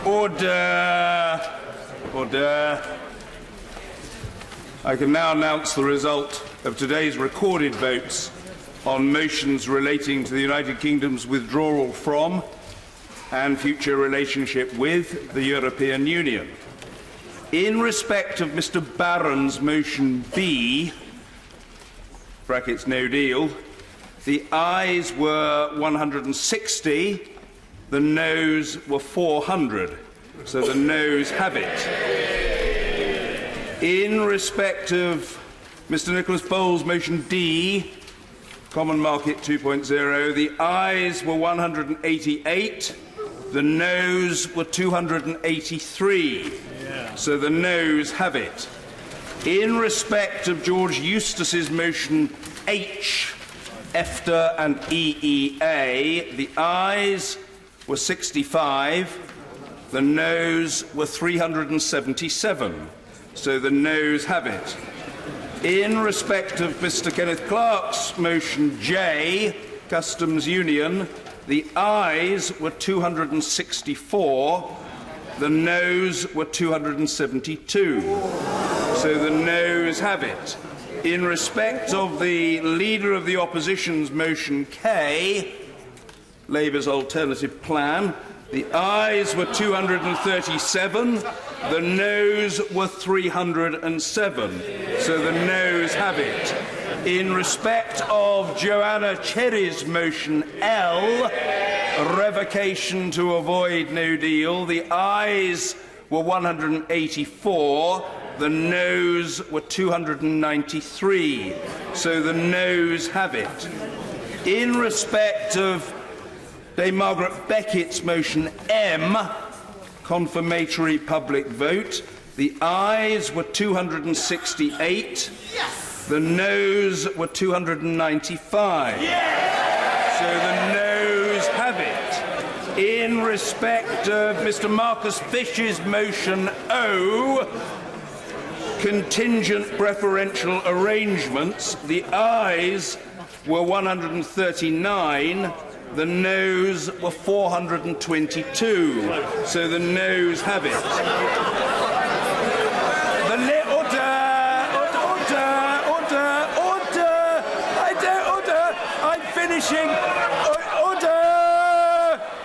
Order. Order. I can now announce the result of today's recorded votes on motions relating to the United Kingdom's withdrawal from and future relationship with the European Union. In respect of Mr. Barron's motion B, brackets no deal, the ayes were 160, the noes were 400, so the noes have it. In respect of Mr. Nicholas Bowles' motion D, Common Market 2.0, the ayes were 188, the noes were 283, so the noes have it. In respect of George Eustace's motion H, EFTA and EEA, the ayes were 65, the noes were 377, so the noes have it. In respect of Mr. Kenneth Clarke's motion J, Customs Union, the ayes were 264, the noes were 272, so the noes have it. In respect of the Leader of the Opposition's motion K, Labour's alternative plan, the ayes were 237, the noes were 307, so the noes have it. In respect of Joanna Cherry's motion L, revocation to avoid no deal, the ayes were 184, the noes were 293, so the noes have it. In respect of Dame Margaret Beckett's motion M, confirmatory public vote, the ayes were 268, the noes were 295, so the noes have it. In respect of Mr. Marcus Fish's motion O, contingent preferential arrangements, the ayes were 139, the noes were 422, so the noes have it.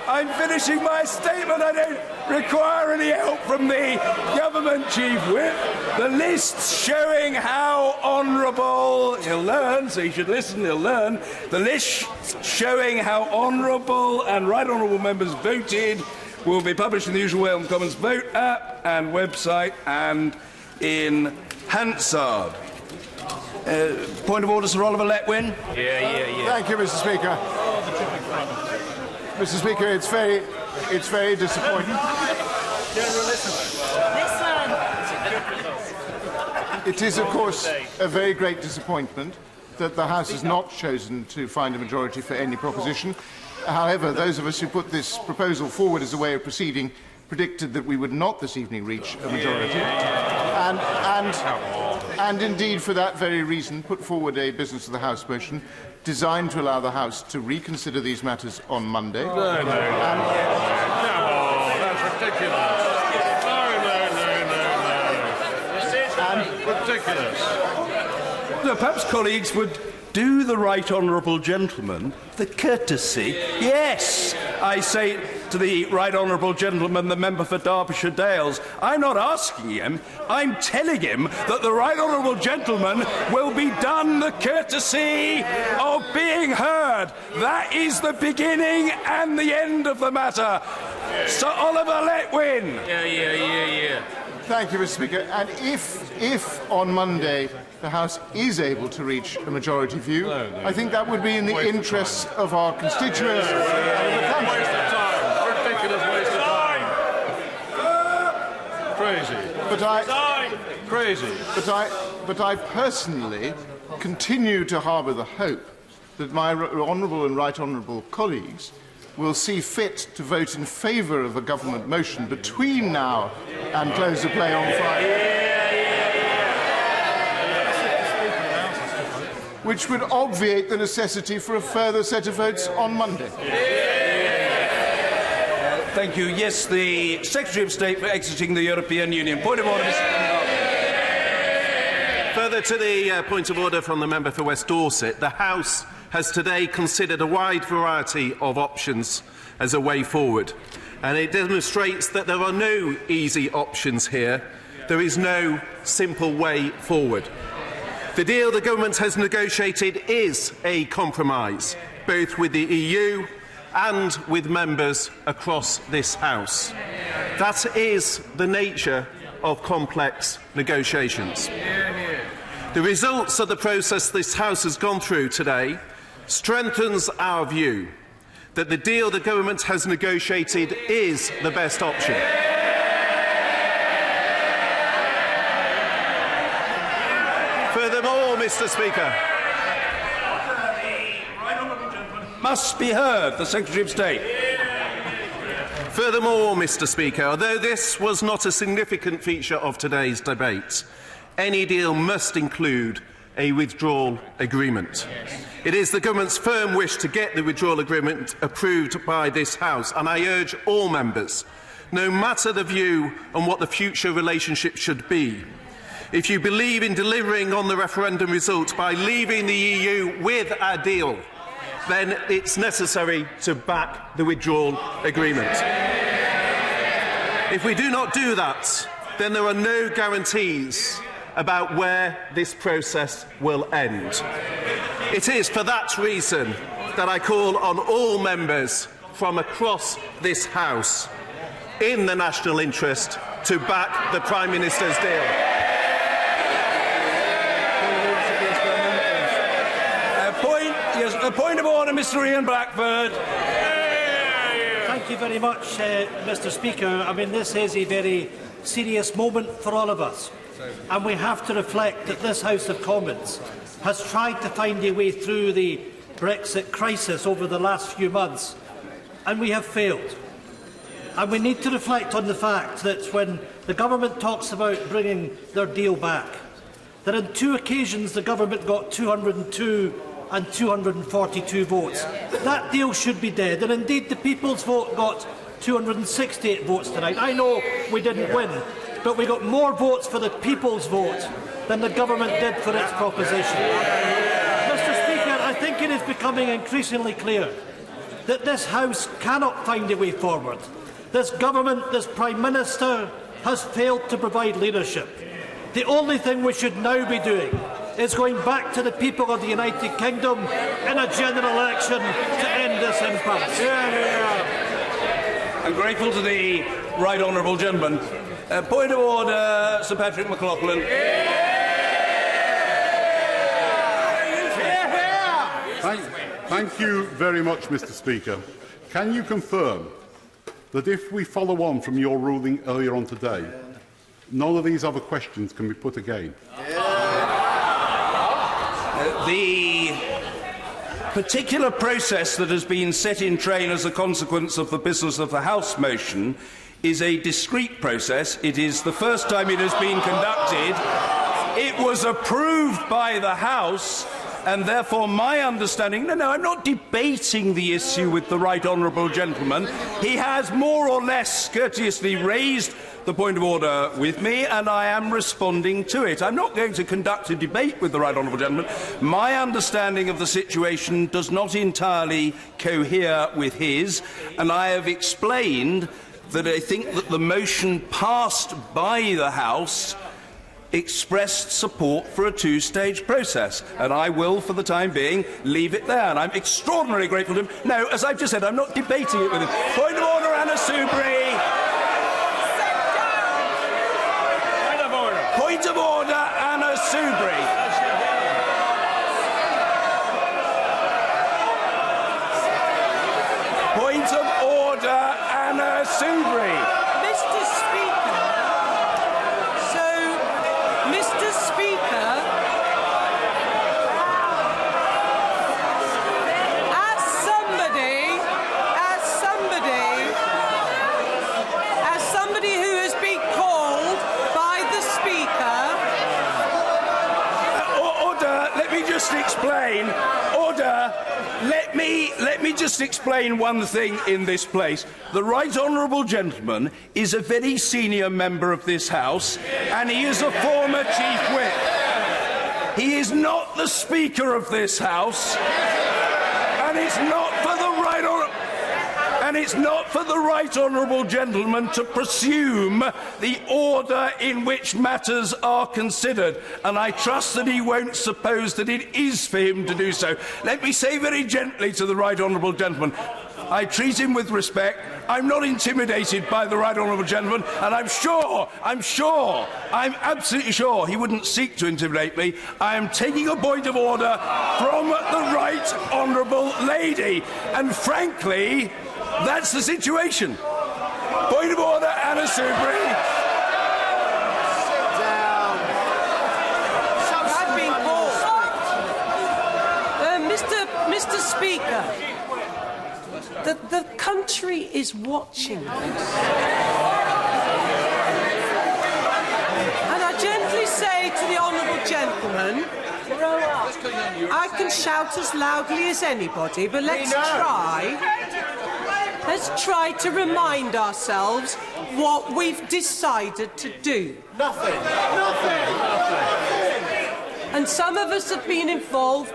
I'm finishing my statement. I don't require any help from the government chief whip. The list showing how honourable, he'll learn, so you should listen, he'll learn. The list showing how honourable and right honourable members voted will be published in the usual way on the Commons Vote app and website and in Hansard. Point of order, Sir Oliver Letwin. Yeah. Thank you, Mr. Speaker. Mr. Speaker, it's very disappointing. It is, of course, a very great disappointment that the House has not chosen to find a majority for any proposition. However, those of us who put this proposal forward as a way of proceeding predicted that we would not this evening reach a majority, and indeed, for that very reason, put forward a business of the House motion designed to allow the House to reconsider these matters on Monday. No, that's ridiculous. No. Ridiculous. No, perhaps colleagues would do the right honourable gentleman the courtesy. Yes, I say to the right honourable gentleman, the member for Derbyshire Dales, I'm not asking him, I'm telling him that the right honourable gentleman will be done the courtesy of being heard. That is the beginning and the end of the matter. Sir Oliver Letwin. Yeah. Thank you, Mr. Speaker. And if on Monday the House is able to reach a majority view, I think that would be in the interests of our constituents and of the country. Waste of time. Ridiculous waste of time. Crazy. But I personally continue to harbour the hope that my honourable and right honourable colleagues will see fit to vote in favour of a government motion between now and close of play on Friday, which would obviate the necessity for a further set of votes on Monday. Thank you. Yes, the Secretary of State for exiting the European Union. Point of order, Mr. Further to the point of order from the member for West Dorset, the House has today considered a wide variety of options as a way forward, and it demonstrates that there are no easy options here. There is no simple way forward. The deal the government has negotiated is a compromise, both with the EU and with members across this House. That is the nature of complex negotiations. The results of the process this House has gone through today strengthens our view that the deal the government has negotiated is the best option. Furthermore, Mr. Speaker, Must be heard. The Secretary of State. Furthermore, Mr. Speaker, although this was not a significant feature of today's debate, any deal must include a withdrawal agreement. It is the government's firm wish to get the withdrawal agreement approved by this House, and I urge all members, no matter the view on what the future relationship should be, if you believe in delivering on the referendum result by leaving the EU with a deal, then it's necessary to back the withdrawal agreement. If we do not do that, then there are no guarantees about where this process will end. It is for that reason that I call on all members from across this House, in the national interest, to back the Prime Minister's deal. A point of order, Mr. Ian Blackford. Thank you very much, Mr. Speaker. I mean, this is a very serious moment for all of us, and we have to reflect that this House of Commons has tried to find a way through the Brexit crisis over the last few months, and we have failed. And we need to reflect on the fact that when the government talks about bringing their deal back, that on two occasions the government got 202 and 242 votes. That deal should be dead, and indeed the People's Vote got 268 votes tonight. I know we didn't win, but we got more votes for the People's Vote than the government did for its proposition. Mr. Speaker, I think it is becoming increasingly clear that this House cannot find a way forward. This government, this Prime Minister, has failed to provide leadership. The only thing we should now be doing is going back to the people of the United Kingdom in a general election to end this impasse. I'm grateful to the right honourable gentleman. Point of order, Sir Patrick McLaughlin. Thank you very much, Mr. Speaker. Can you confirm that if we follow on from your ruling earlier on today, none of these other questions can be put again? The particular process that has been set in train as a consequence of the business of the House motion is a discrete process. It is the first time it has been conducted. It was approved by the House, and therefore my understanding... No, I'm not debating the issue with the right honourable gentleman. He has more or less courteously raised the point of order with me, and I am responding to it. I'm not going to conduct a debate with the right honourable gentleman. My understanding of the situation does not entirely cohere with his, and I have explained that I think that the motion passed by the House expressed support for a two-stage process, and I will, for the time being, leave it there. And I'm extraordinarily grateful to him. No, as I've just said, I'm not debating it with him. Point of order, Anna Soubry. Point of order, Anna Soubry. Point of order, Anna Soubry. Mr. Speaker, Mr. Speaker, as somebody who has been called by the Speaker. Order, let me just explain. Order. Let me just explain one thing in this place. The Right Honourable Gentleman is a very senior member of this House, and he is a former Chief Whip. He is not the Speaker of this House, and it's not for the Right Honourable Gentleman to presume the order in which matters are considered, and I trust that he won't suppose that it is for him to do so. Let me say very gently to the Right Honourable Gentleman, I treat him with respect. I'm not intimidated by the Right Honourable Gentleman, and I'm absolutely sure he wouldn't seek to intimidate me. I am taking a point of order from the Right Honourable Lady, and frankly, that's the situation. Point of order, Anna Soubry. Sit down. I've been called. Mr. Speaker, the country is watching this. And I gently say to the honourable gentleman, I can shout as loudly as anybody, but let's try to remind ourselves what we've decided to do. Nothing. And some of us have been involved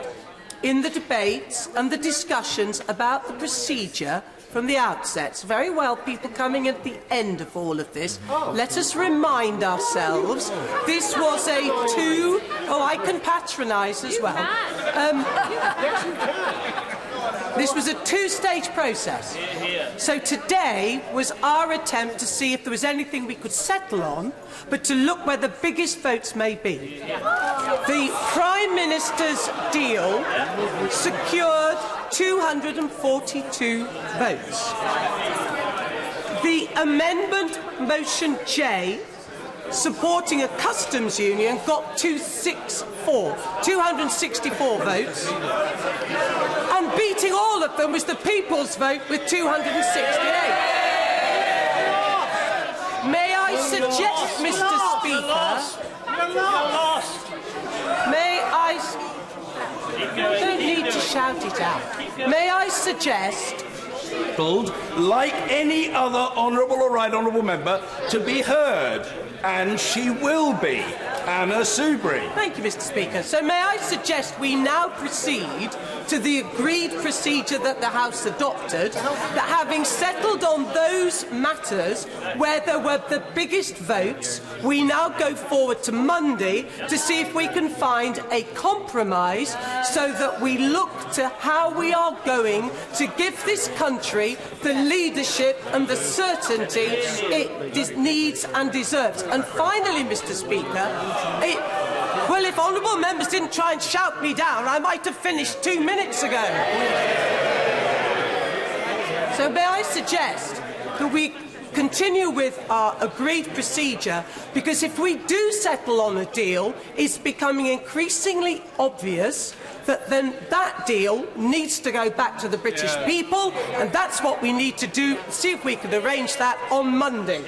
in the debates and the discussions about the procedure from the outset. It's very well people coming at the end of all of this. Let us remind ourselves this was a I can patronise as well. This was a two-stage process. So today was our attempt to see if there was anything we could settle on, but to look where the biggest votes may be. The Prime Minister's deal secured 242 votes. The amendment motion J, supporting a customs union, got 264 votes. And beating all of them was the People's Vote with 268. May I suggest, Mr. Speaker... May I... You don't need to shout it out. May I suggest... like any other honourable or right honourable member, to be heard, and she will be. Anna Soubry. Thank you, Mr. Speaker. So may I suggest we now proceed to the agreed procedure that the House adopted, that having settled on those matters where there were the biggest votes, we now go forward to Monday to see if we can find a compromise so that we look to how we are going to give this country the leadership and the certainty it needs and deserves. And finally, Mr. Speaker, well, if honourable members didn't try and shout me down, I might have finished 2 minutes ago. So may I suggest that we continue with our agreed procedure, because if we do settle on a deal, it's becoming increasingly obvious that then that deal needs to go back to the British people, and that's what we need to do. See if we can arrange that on Monday.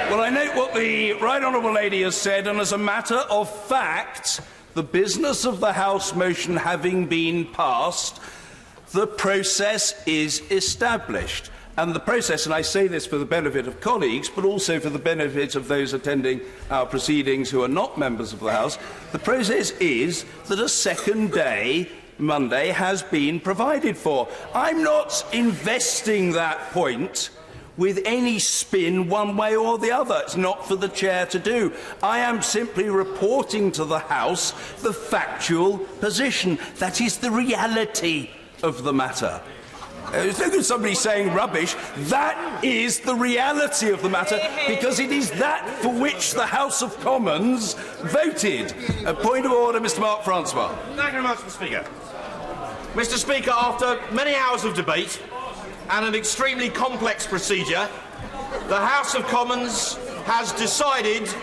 Well, I note what the Right Honourable Lady has said, and as a matter of fact, the business of the House motion having been passed, the process is established. And the process, and I say this for the benefit of colleagues, but also for the benefit of those attending our proceedings who are not members of the House, the process is that a second day, Monday, has been provided for. I'm not investing that point with any spin one way or the other. It's not for the chair to do. I am simply reporting to the House the factual position. That is the reality of the matter. It's no good somebody saying rubbish. That is the reality of the matter, because it is that for which the House of Commons voted. A point of order, Mr. Mark Francois. Thank you very much, Mr. Speaker. Mr. Speaker, after many hours of debate and an extremely complex procedure, the House of Commons has decided,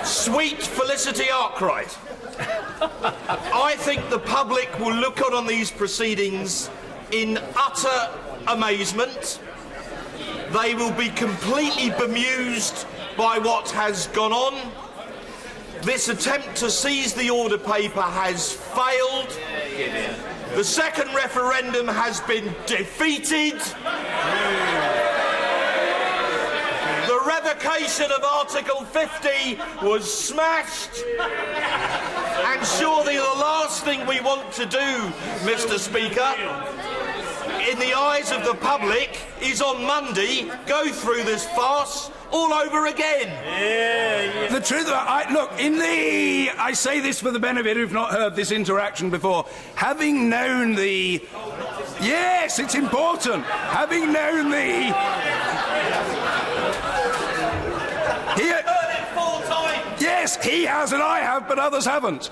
sweet Felicity Arkwright. I think the public will look on these proceedings in utter amazement. They will be completely bemused by what has gone on. This attempt to seize the order paper has failed. The second referendum has been defeated. The revocation of Article 50 was smashed. And surely the last thing we want to do, Mr. Speaker, in the eyes of the public, is on Monday go through this farce all over again. The truth, I say this for the benefit who've not heard this interaction before. Having known the... Yes, it's important. Having known the... Yes, he has and I have, but others haven't.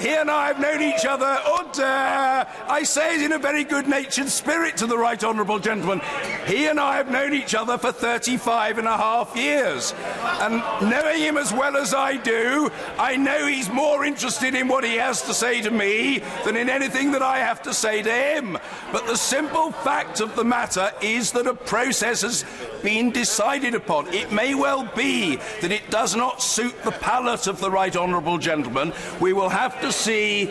He and I have known each other, I say it in a very good-natured spirit to the right honourable gentleman. He and I have known each other for 35 and a half years. And knowing him as well as I do, I know he's more interested in what he has to say to me than in anything that I have to say to him. But the simple fact of the matter is that a process has been decided upon. It may well be that it does not suit the palate of the right honourable gentleman. We will have to see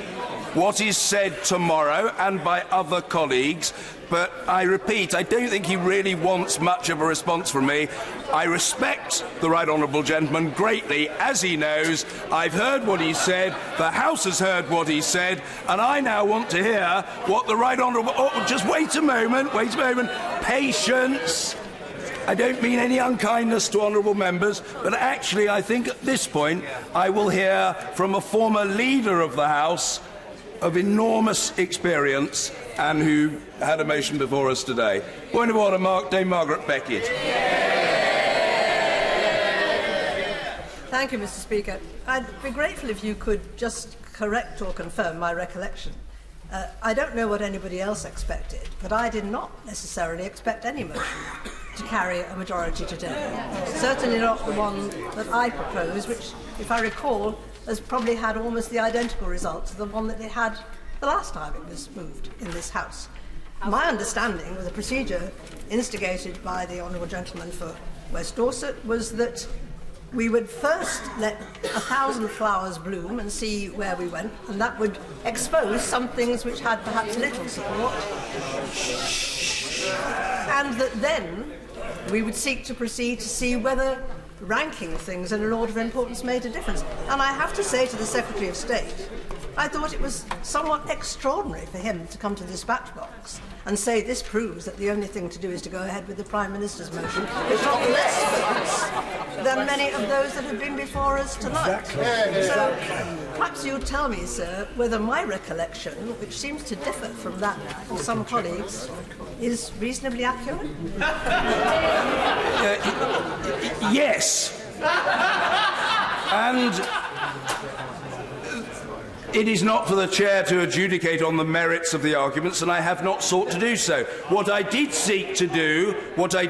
what is said tomorrow and by other colleagues. But I repeat, I don't think he really wants much of a response from me. I respect the right honourable gentleman greatly, as he knows. I've heard what he said, the House has heard what he said, and I now want to hear what the right honourable... Oh, just wait a moment, patience. I don't mean any unkindness to honourable members, but actually I think at this point I will hear from a former leader of the House of enormous experience and who had a motion before us today. Point of order, Dame Margaret Beckett. Thank you, Mr. Speaker. I'd be grateful if you could just correct or confirm my recollection. I don't know what anybody else expected, but I did not necessarily expect any motion to carry a majority today. Certainly not the one that I proposed, which, if I recall, has probably had almost the identical result to the one that it had the last time it was moved in this House. My understanding of the procedure instigated by the honourable gentleman for West Dorset was that we would first let 1,000 flowers bloom and see where we went, and that would expose some things which had perhaps little support, and that then we would seek to proceed to see whether ranking things in an order of importance made a difference. And I have to say to the Secretary of State, I thought it was somewhat extraordinary for him to come to the dispatch box and say this proves that the only thing to do is to go ahead with the Prime Minister's motion, if not less votes than many of those that have been before us tonight. Exactly. So perhaps you'll tell me, sir, whether my recollection, which seems to differ from that of some colleagues, is reasonably accurate? Yes. And it is not for the Chair to adjudicate on the merits of the arguments, and I have not sought to do so. What I did seek to do, which I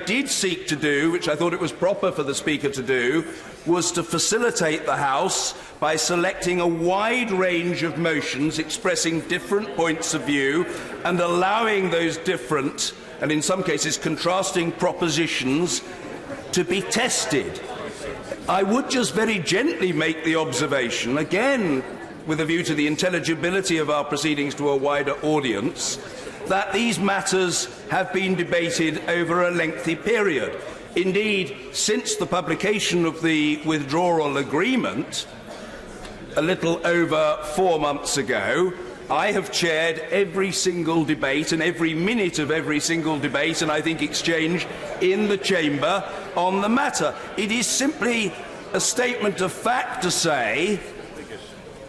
thought it was proper for the Speaker to do, was to facilitate the House by selecting a wide range of motions expressing different points of view and allowing those different, and in some cases contrasting, propositions to be tested. I would just very gently make the observation, again, with a view to the intelligibility of our proceedings to a wider audience, that these matters have been debated over a lengthy period. Indeed, since the publication of the withdrawal agreement, a little over 4 months ago, I have chaired every single debate and every minute of every single debate and I think exchange in the Chamber on the matter. It is simply a statement of fact to say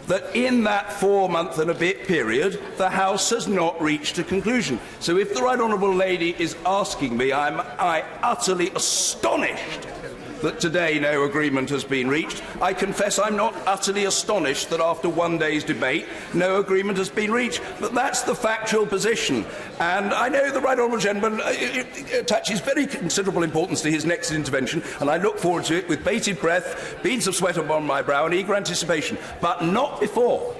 that in that 4-month and a bit period, the House has not reached a conclusion. So if the right honourable lady is asking me, I'm utterly astonished that today no agreement has been reached. I confess I'm not utterly astonished that after one day's debate no agreement has been reached, but that's the factual position. And I know the right honourable gentleman attaches very considerable importance to his next intervention, and I look forward to it with bated breath, beads of sweat upon my brow and eager anticipation, but not before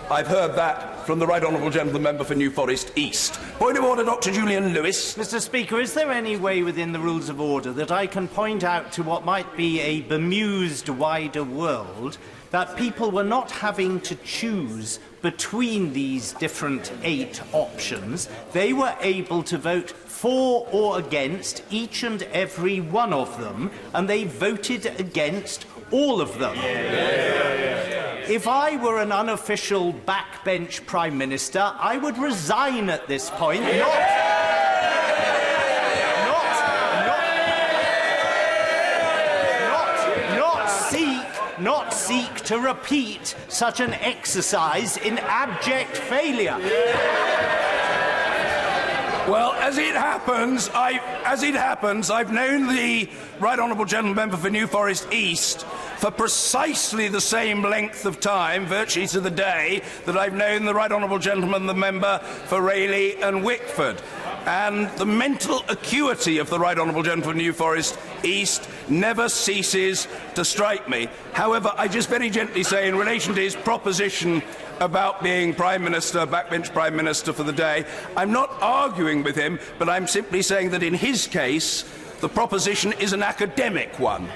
I've heard that from the right honourable gentleman member for New Forest East. Point of order, Dr Julian Lewis. Mr Speaker, is there any way within the rules of order that I can point out to what might be a bemused wider world that people were not having to choose between these different 8 options. They were able to vote for or against each and every one of them, and they voted against all of them. If I were an unofficial backbench Prime Minister, I would resign at this point, not seek to repeat such an exercise in abject failure. Well, as it happens, I've known the Right Honourable Gentleman Member for New Forest East for precisely the same length of time, virtually to the day, that I've known the Right Honourable Gentleman, the Member for Rayleigh and Wickford. And the mental acuity of the Right Honourable Gentleman for New Forest East never ceases to strike me. However, I just very gently say, in relation to his proposition about being Prime Minister, backbench Prime Minister for the day, I'm not arguing with him, but I'm simply saying that in his case, the proposition is an academic one.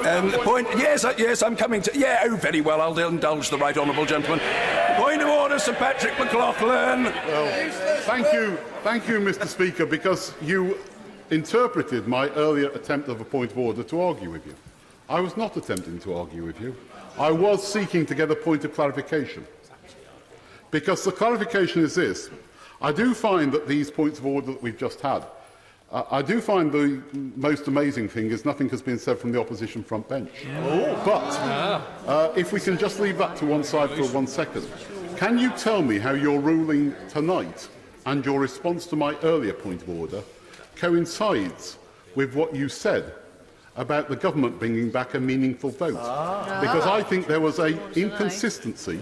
The point, yes, I'm coming to. Yeah, oh, very well. I'll indulge the Right Honourable Gentleman. Point of order, Sir Patrick McLaughlin. Well, thank you, Mr. Speaker, because you interpreted my earlier attempt of a point of order to argue with you. I was not attempting to argue with you. I was seeking to get a point of clarification. Because the clarification is this: I do find that these points of order that we've just had. I do find the most amazing thing is nothing has been said from the opposition front bench. But if we can just leave that to one side for 1 second, can you tell me how your ruling tonight and your response to my earlier point of order coincides with what you said about the government bringing back a meaningful vote? Because I think there was an inconsistency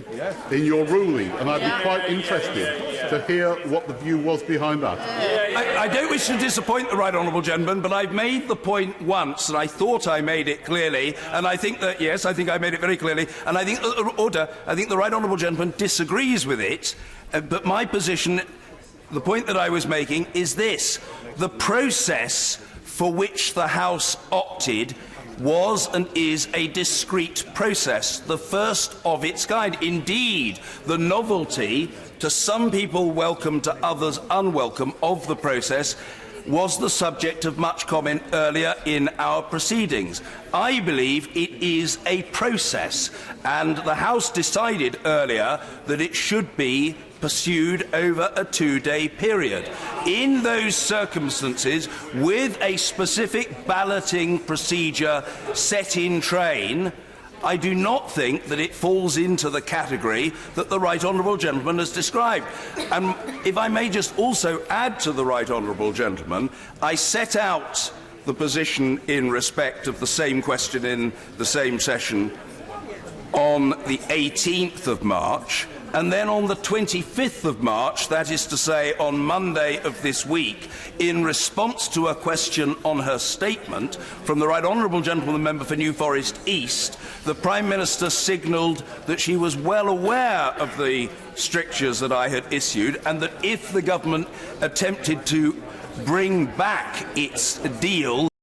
in your ruling, and I'd be quite interested to hear what the view was behind that. I don't wish to disappoint the Right Honourable Gentleman, but I've made the point once, and I thought I made it clearly, and I think that, yes, I think I made it very clearly, and I think the Right Honourable Gentleman disagrees with it, but my position, the point that I was making, is this: the process for which the House opted was and is a discrete process, the first of its kind. Indeed, the novelty, to some people welcome, to others unwelcome, of the process was the subject of much comment earlier in our proceedings. I believe it is a process, and the House decided earlier that it should be pursued over a 2-day period. In those circumstances, with a specific balloting procedure set in train, I do not think that it falls into the category that the Right Honourable Gentleman has described. And if I may just also add to the Right Honourable Gentleman, I set out the position in respect of the same question in the same session on the 18th of March, and then on the 25th of March, that is to say on Monday of this week, in response to a question on her statement from the Right Honourable Gentleman, the Member for New Forest East, the Prime Minister signalled that she was well aware of the strictures that I had issued, and that if the government attempted to bring back its deal